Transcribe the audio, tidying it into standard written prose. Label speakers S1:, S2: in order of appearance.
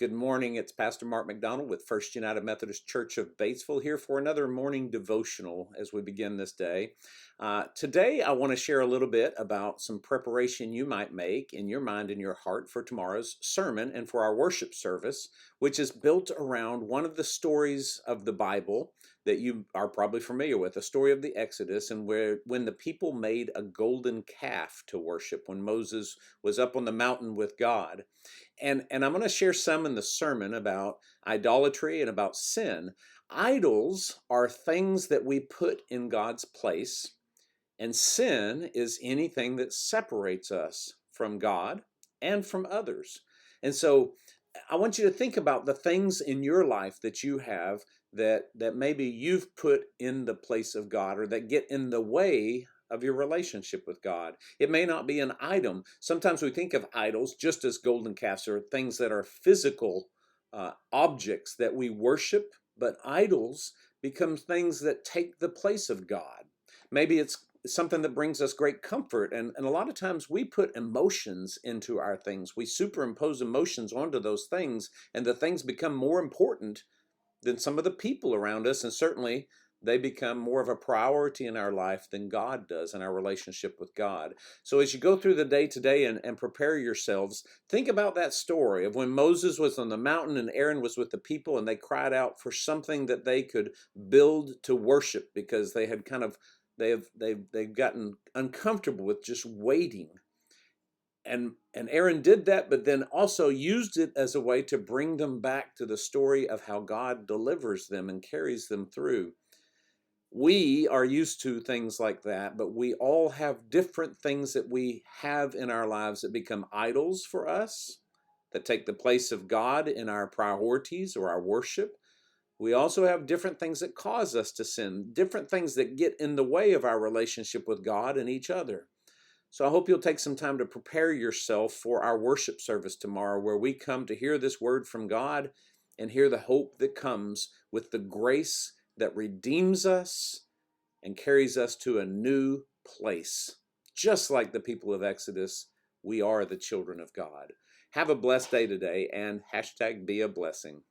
S1: Good morning. It's Pastor Mark McDonald with First United Methodist Church of Batesville here for another morning devotional as we begin this day. Today, I want to share a little bit about some preparation you might make in your mind and your heart for tomorrow's sermon and for our worship service, which is built around one of the stories of the Bible that you are probably familiar with, the story of the Exodus, and when the people made a golden calf to worship when Moses was up on the mountain with God. And I'm going to share some in the sermon about idolatry and about sin. Idols are things that we put in God's place, and sin is anything that separates us from God and from others. And so I want you to think about the things in your life that you have that maybe you've put in the place of God or that get in the way of your relationship with God. It may not be an item. Sometimes we think of idols just as golden calves or things that are physical objects that we worship, but idols become things that take the place of God. Maybe it's something that brings us great comfort, and a lot of times we put emotions into our things. We superimpose emotions onto those things, and the things become more important than some of the people around us, and certainly they become more of a priority in our life than God does in our relationship with God. So as you go through the day today and prepare yourselves, think about that story of when Moses was on the mountain and Aaron was with the people and they cried out for something that they could build to worship because they had kind of they've gotten uncomfortable with just waiting. And Aaron did that, but then also used it as a way to bring them back to the story of how God delivers them and carries them through. We are used to things like that, but we all have different things that we have in our lives that become idols for us, that take the place of God in our priorities or our worship. We also have different things that cause us to sin, different things that get in the way of our relationship with God and each other. So I hope you'll take some time to prepare yourself for our worship service tomorrow, where we come to hear this word from God and hear the hope that comes with the grace that redeems us and carries us to a new place. Just like the people of Exodus, we are the children of God. Have a blessed day today and #be a blessing.